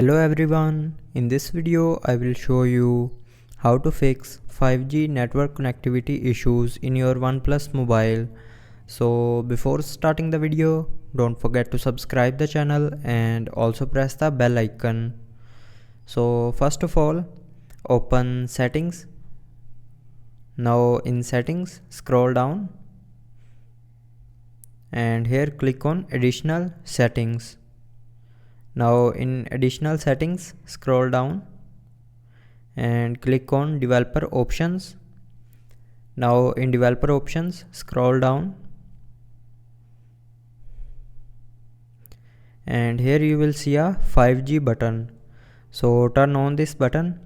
Hello everyone, in this video I will show you how to fix 5G network connectivity issues in your Oneplus mobile. So before starting the video, don't forget to subscribe the channel and also press the bell icon. So first of all, open settings. Now in settings, scroll down and here click on additional settings. Now in additional settings, scroll down and click on developer options. Now in developer options, scroll down and here you will see a 5G button. So turn on this button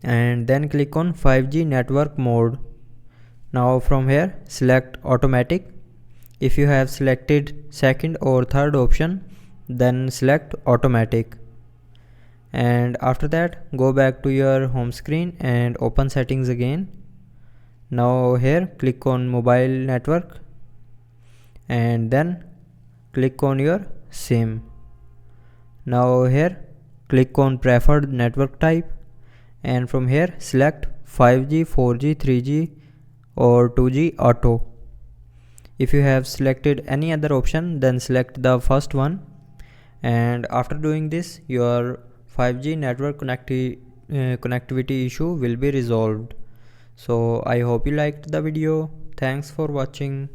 and then click on 5G network mode. Now from here select automatic. If you have selected second or third option, then select automatic. And after that go back to your home screen and open settings again. Now here click on mobile network and then click on your SIM. Now here click on preferred network type and from here select 5G, 4G, 3G or 2G auto. If you have selected any other option, then select the first one. And after doing this, your 5G network connectivity issue will be resolved. So I hope you liked the video. Thanks for watching.